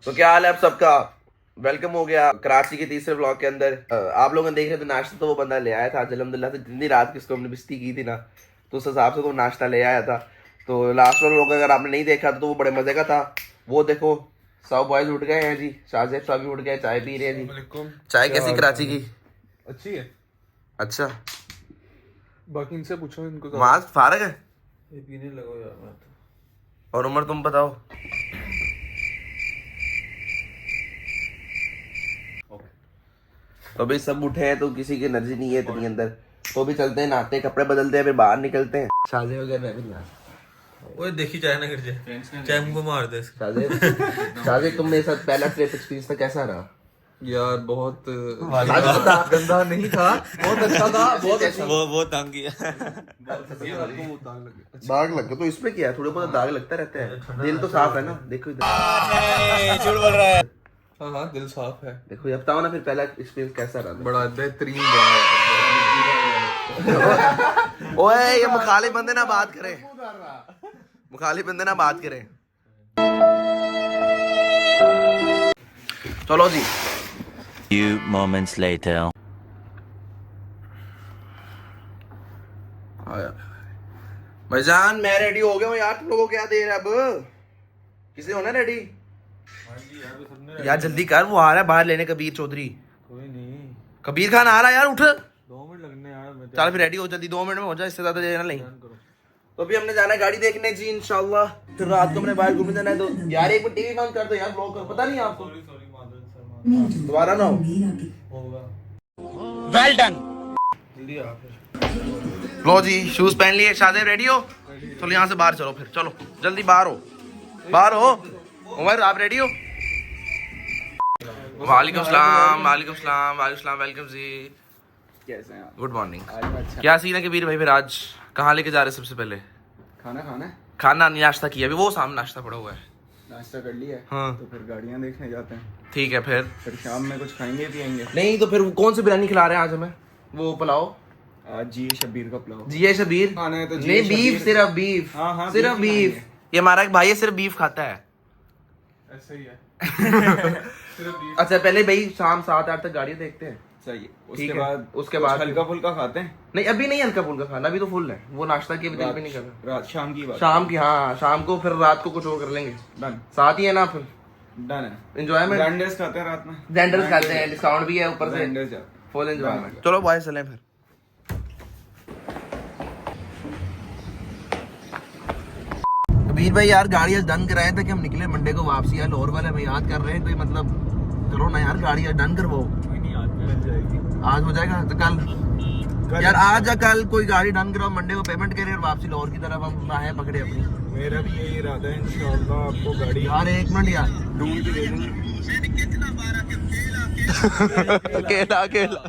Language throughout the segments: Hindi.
तो क्या हाल है आप सबका। वेलकम हो गया कराची के तीसरे ब्लॉग के अंदर। आप लोगों ने देख रहे थे नाश्ता तो वो बंदा ले आया था अल्हम्दुलिल्लाह से। जितनी रात की उसको हमने बिस्ती की थी ना, तो उस हिसाब से तो नाश्ता ले आया था। तो लास्ट वाला ब्लॉग अगर आपने नहीं देखा तो वो बड़े मजे का था। वो देखो सब बॉयज उठ गए हैं जी, शाहजेब साहब भी उठ गए, चाय पी रहे हैं जी। चाय कैसी कराची की? अच्छी है। अच्छा, बाकी इनसे पूछो, इनको वहां फारग है ये पीने लगो यार मैं तो। और उमर तुम बताओ। तो अभी सब उठे हैं तो किसी की एनर्जी नहीं है इतनी अंदर, तो भी चलते हैं, नहाते हैं, कपड़े बदलते हैं, फिर बाहर निकलते हैं। शाहजेब वगैरह मैं भी नहीं आता। ओए देखी चाय ना गिर जाए, चाय मुझको मार दे इसका। शाहजेब तुम मेरे साथ पहला ट्रिप एक्सपीरियंस था, कैसा रहा? यार बहुत बता। गंदा नहीं था, बहुत अच्छा था, बहुत अच्छा। वो तंग किया। दाग लग गया तो इसमें क्या है, थोड़े बहुत दाग लगता रहता है, दिल तो साफ है ना। देखो इधर, झूठ बोल रहा है। हाँ हाँ दिल साफ है। देखो ये बताओ ना फिर पहला एक्सपीरियंस कैसा रहा? बड़ा बेहतरीन। ओए ये मुखालिफ बंदे ना बात करें, मुखालिफ बंदे ना बात करें। चलो जी। Few moments later. भाईजान मैं रेडी हो गया हूँ यार, तुम लोगों को क्या देर है अब? किसी होना रेडी? यार जल्दी कर, वो आ रहा है बाहर लेने कबीर चौधरी। कोई नहीं, कबीर खान आ रहा है यार, उठ। 2 मिनट लगने यार। मैं चल फिर रेडी हो जल्दी, 2 मिनट में हो जाए, इससे ज्यादा देर ना नहीं। तो अभी हमने जाना है गाड़ी देखने जी इंशाल्लाह, फिर रात को हमने बाहर घूमने जाना है। तो यार एक बार टीवी बंद कर दो यार, ब्लॉक कर, पता नहीं आपको दोबारा ना होगा। Well done. जल्दी आ फिर। लो जी शूज पहन लिए, शादी रेडी हो? चलो यहाँ से बाहर चलो, फिर चलो जल्दी बाहर हो, बाहर हो। उमर आप रेडी हो? वालेकुम सलाम, वालेकुम सलाम, वालेकुम सलाम, वेलकम जी। कैसे हैं आप? Good morning. आज मैं अच्छा। क्या सीन है कबीर भाई, फिर आज कहाँ लेके जा रहे सबसे पहले? खाना खाना है? खाना नहीं, नाश्ता किया, अभी वो सामने नाश्ता पड़ा हुआ है। नाश्ता कर लिया है? हाँ। तो फिर गाड़ियाँ देखने जाते हैं, ठीक है फिर शाम में कुछ खाएंगे पियेंगे। नहीं तो फिर कौन सी बिरयानी खिला रहे हैं आज हमें? वो पुलाव आज जी शब्बीर का पुलाव। जी शबीर खाना है तो जी नहीं, शब्बीर। बीफ, सिर्फ बीफ। हाँ, हाँ, सिर्फ बीफ बीफ। खाएंगे। ये हमारा एक भाई है, सिर्फ बीफ खाता है। ऐसा ही है। सिर्फ बीफ। अच्छा पहले भाई शाम 7-8 तक गाड़ियाँ देखते हैं। सही है। ठीक उसके है। बाद उसके बाद हल्का फुल्का खाते हैं। नहीं अभी नहीं हल्का फुल्का खाना, अभी तो फुल है, वो नाश्ता की अभी दिल भी नहीं कर रहा। रात शाम की बात। शाम की, हाँ शाम को, फिर रात को कुछ और कर लेंगे, डन साथ ही है ना, फिर डन है। एंजॉयमेंट। जैंडर्स खाते हैं रात में। जेंडर्स खाते हैं, डिस्काउंट भी है ऊपर से, जैंडर्स जाते हैं। Full enjoyment. चलो बॉयज चलें फिर। कबीर भाई यार गाड़ी आज डन कराए थे कि हम निकले मंडे को वापसी, यार लाहौर वाले हमें याद कर रहे हैं, तो ये मतलब करो ना यार, गाड़ी आज डन करवाओ। कोई नहीं, आज मिल जाएगी। आज हो जाएगा तो कल यार, आज या कल कोई गाड़ी डन कराओ, मंडे को पेमेंट करें और वापसी लाहौर की तरफ हम राहें पकड़े अपनी। मेरा भी यही इरादा है, इंशाल्लाह आपको गाड़ी यार एक मिनट यार, ढूंढ के दे दूंगी। अकेला अकेला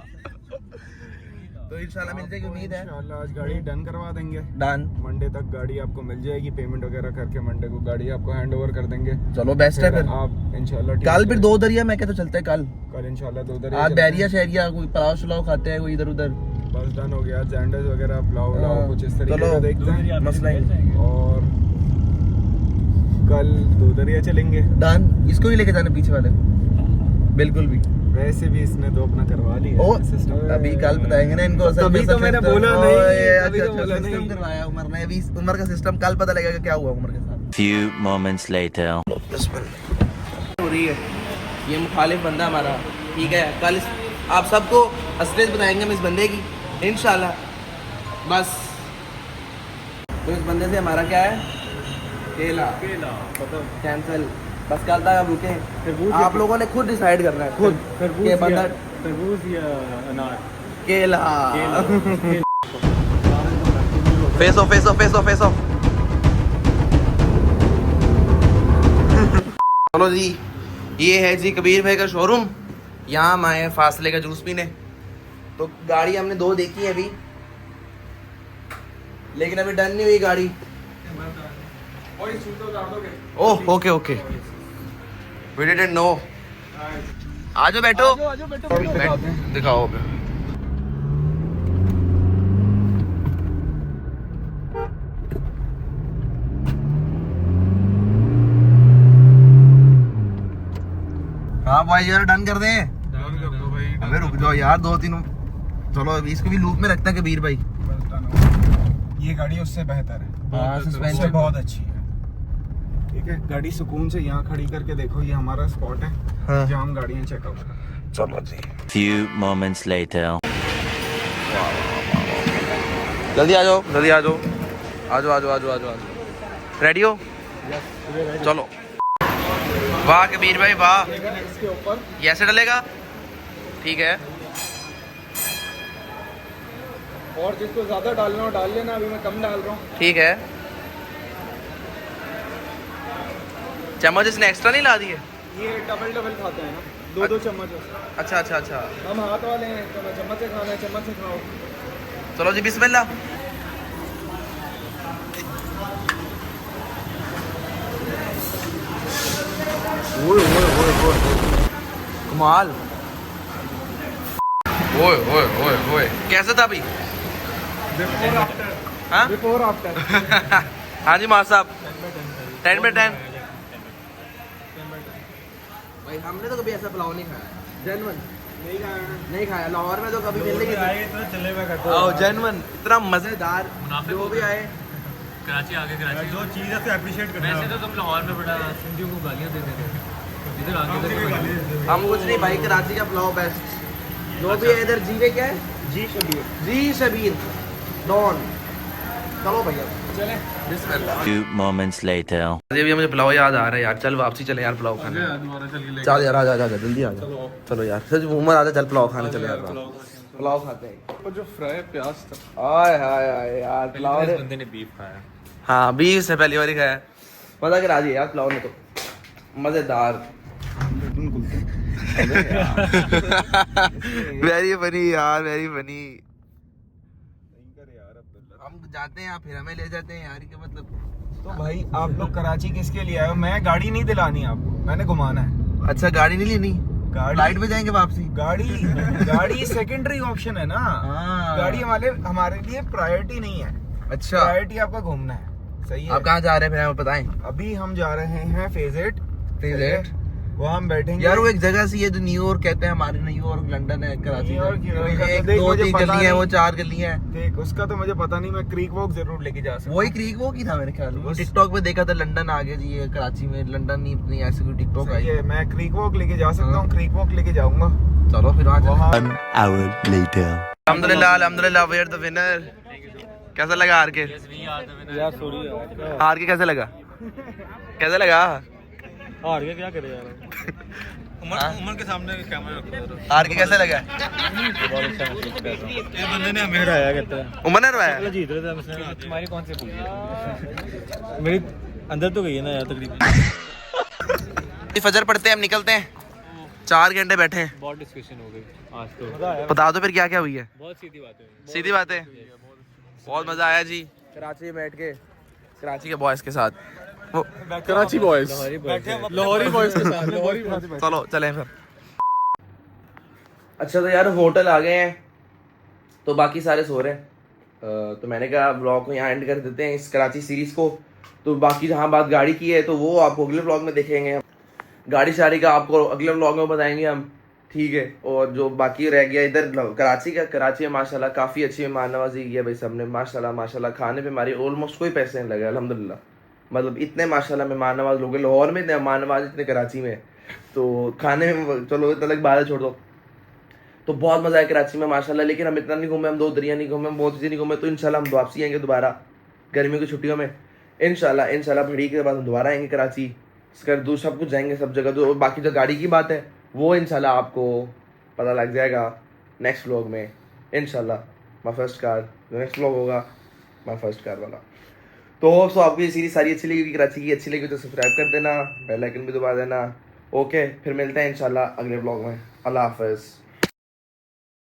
तो इंशाल्लाह मिल जाएगी, उम्मीद है। इंशाल्लाह आज गाड़ी डन करवा देंगे। डन। मंडे तक गाड़ी आपको मिल जाएगी, पेमेंट वगैरह करके मंडे को गाड़ी आपको हैंड ओवर कर देंगे। चलो बेस्ट है फिर। आप इंशाल्लाह कल फिर 2 दरिया मैं कहता चलते हैं कल इंशाल्लाह 2 दिन आज बैरिया शहरिया कोई पलाव शलाव खाते हैं कोई इधर उधर। बस डन हो गया। जैंडर्स वगैरह पुलाव हाँ, कुछ इस तरीके चलो, का देखते हैं, मसला ही नहीं। और कल 2 दरिया चलेंगे। डन। इसको ही लेके जाना पीछे वाले, बिल्कुल भी। वैसे भी इसने तो अपना करवा लिया ओ सिस्टम। अभी कल बताएंगे ना इनको। तभी तो मैंने बोला नहीं, तभी तो बोला सिस्टम नहीं। करवाया उमर ने, अभी उमर का सिस्टम कल पता लगेगा क्या हुआ उमर के साथ। Few moments later. हो रही है ये मुखालिफ बंदा हमारा, ठीक है। कल आप सबको असलियत बताएंगे हम इस बंदे की इंशाल्लाह। बस तो इस बंदे से हमारा क्या है, केला कैंसिल। बस कल तक आप रुके, आप लोगों ने खुद डिसाइड करना है, खुद कि बंदा तरबूज या अनार। केला। फेसो फेसो फेसो फेसो। चलो जी, ये है जी कबीर भाई का शोरूम। यहाँ हम आए हैं फासले का जूस पीने। तो गाड़ी हमने 2 देखी है अभी, लेकिन अभी डन नहीं हुई गाड़ी। Oh okay okay, we didn't know. आजो बैठो, दिखाओ। हाँ भाई यार डन कर दें। डन कर दो भाई, अबे रुक जाओ यार 2-3। चलो अभी इसको भी लूप में रखता है कबीर भाई। बस डन हो। ये गाड़ी उससे बेहतर है, हाँ, उससे suspension बहुत अच्छी है। ठीक है, गाड़ी सुकून से यहाँ खड़ी करके देखो, ये हमारा स्पॉट है। हाँ। जाम गाड़ियाँ चेकआउट। चलो जी Few moments later. जल्दी आ जाओ, जल्दी आ जाओ, आ जाओ, आ जाओ, आ जाओ, आ जाओ। रेडी हो? चलो। वाह कबीर भाई वाह, इसके ऊपर ये ऐसे डलेगा, ठीक है। और जिसको ज्यादा डालना हो डाल लेना, अभी मैं कम डाल रहा हूँ। ठीक है। चम्मच इसने एक्स्ट्रा नहीं ला दिए? ये डबल डबल खाते हैं ना, 2-2 चम्मच। अच्छा अच्छा अच्छा। हम हाथ वाले हैं, तो मैं चम्मच से खाना है, चम्मच से खाओ। चलो जी बिस्मिल्लाह। ओए ओए ओए ओए कमाल। ओए ओए ओए ओए कैसा था अभी? Before after. हाँ बिफोर आफ्टर। हाँ जी मार साहब, 10 में 10। भाई हमने तो कभी ऐसा पुलाव नहीं खाया, जेन्युइन नहीं खाया। लाहौर में तो कभी मिलने की जेन्युइन इतना मजेदार, जो भी आए। कराची आगे कराची जो चीज़ है अप्रिशिएट करना। वैसे तो तुम लाहौर में बड़ा सिंधियों को गालियाँ देते थे, इधर आगे हम कुछ नहीं भाई, कराची का पुलाव बेस्ट। जो भी है इधर जीवे क्या है, जी शबीर नॉन। चलो भैया चले। बिस्मिल्लाह। Few moments later. अभी मुझे पुलाव याद आ रहा है यार, चल वापसी चले यार पुलाव खाने। दोबारा चल के चल यार आजा आजा जल्दी आजा। चलो यार सच उमर आजा, चल पुलाव खाने चले यार। पुलाव खाते हैं। जो फ्राई प्याज था, आय हाय हाय यार पुलाव ने। बंदे ने बीफ खाया। हाँ बीफ से पहली बार खाया, मजा करा दिया यार पुलाव ने तो, मजेदार। वेरी फनी यार, वेरी फनी। हम जाते हैं फिर हमें ले जाते हैं यार, क्या मतलब। तो भाई आप लोग कराची किसके लिए आए हो? मैं गाड़ी नहीं दिलानी आपको, मैंने घुमाना है। अच्छा गाड़ी नहीं लेनी, फ्लाइट पे जाएंगे वापसी। गाड़ी सेकेंडरी ऑप्शन है ना। हाँ। गाड़ी हमारे लिए प्रायोरिटी नहीं है। अच्छा प्रायोरिटी आपका घूमना है। सही है। आप कहाँ जा रहे हैं फिर हमें बताएं। अभी हम जा रहे हैं फेज 8। वहाँ हम बैठेंगे यार वो एक जगह सी है जो न्यूयॉर्क कहते हैं, हमारे न्यूयॉर्क लंदन है कराची। न्यूयॉर्क एक देख, 2-3 मुझे पता गली है, वो नहीं। 4 गली है। देख उसका तो मुझे पता नहीं, मैं क्रीक वॉक जरूर लेके जा सकता हूँ। वही क्रीक वो की था मेरे ख्याल में, बस। टिकटॉक पे देखा था लंदन आगे जी, ये कराची में लंदन नहीं ऐसी कोई टिकटॉक सही आई। है, मैं क्रीक वॉक लेके जा सकता हाँ। हूँ, क्रीक वॉक लेके जाऊंगा चलो फिर वहाँ वहाँ। 1 hour later. अल्हम्दुलिल्लाह अल्हम्दुलिल्लाह वी आर द विनर। कैसा लगा हार के? यार सॉरी यार, हार के कैसा लगा? कैसा लगा? हार के क्या करे यार। उमर के सामने कैमरा रखो। हार के कैसा लगा? ये बंदे ने हमें हराया कहता है। उमर ने हरवाया? जीत रहे थे हम, तुम्हारी कौन सी पूछी? मेरी अंदर तो गई है ना यार तकरीबन। फजर पढ़ते हैं हम, निकलते हैं। 4 घंटे बैठे हैं। बहुत डिस्कशन हो गई आज तो। बता दो फिर क्या क्या हुई है। बहुत सीधी बात है। सीधी बात है, बहुत मजा आया जी कराची में बैठ के, कराची के बॉयज के साथ। वो कराची बॉयज, लाहौरी बॉयज के साथ। चलो चलें फिर। अच्छा तो यार होटल आ गए हैं, तो बाकी सारे सो रहे हैं। तो मैंने कहा ब्लॉग को यहाँ एंड कर देते हैं, इस कराची सीरीज को। तो बाकी जहाँ बात गाड़ी की है तो वो आपको अगले ब्लॉग में देखेंगे। गाड़ी शाड़ी का आपको अगले ब्लॉग में बताएंगे हम, ठीक है। और जो बाकी रह गया इधर कराची में माशाल्लाह काफ़ी अच्छी मेहमान नवाजी की है भाई सबने, माशाल्लाह माशाल्लाह। खाने पे हमारी ऑलमोस्ट कोई पैसे नहीं लगे अल्हम्दुलिल्लाह, मतलब इतने माशाल्लाह मेहमान नवाज लोग हैं। लाहौर में इतने मेहमान नवाज, इतने कराची में, तो खाने में चलो इतना अलग बात छोड़ दो। तो बहुत मज़ा है कराची में माशाल्लाह। लेकिन हम इतना नहीं घूमे, हम 2 दरिया नहीं घूमे, हम बहुत चीज़ें नहीं घूमे। तो इंशाल्लाह हम वापसी आएंगे दोबारा गर्मियों की छुट्टियों में, इंशाल्लाह भड़ी के बाद हम दोबारा आएंगे कराची। स्कर्दू सब कुछ जाएंगे सब जगह। तो बाकी जो गाड़ी की बात है वो इंशाल्लाह आपको पता लग जाएगा नेक्स्ट व्लॉग में इंशाल्लाह। माई फर्स्ट कार, जो नेक्स्ट व्लॉग होगा माई फर्स्ट कार वाला। तो आपको ये सीरीज सारी अच्छी लगी, कराची की अच्छी लगी तो सब्सक्राइब कर देना, बेल आइकन भी दबा देना। ओके फिर मिलते हैं इंशाल्लाह अगले व्लॉग में। अल्लाह हाफ़िज़।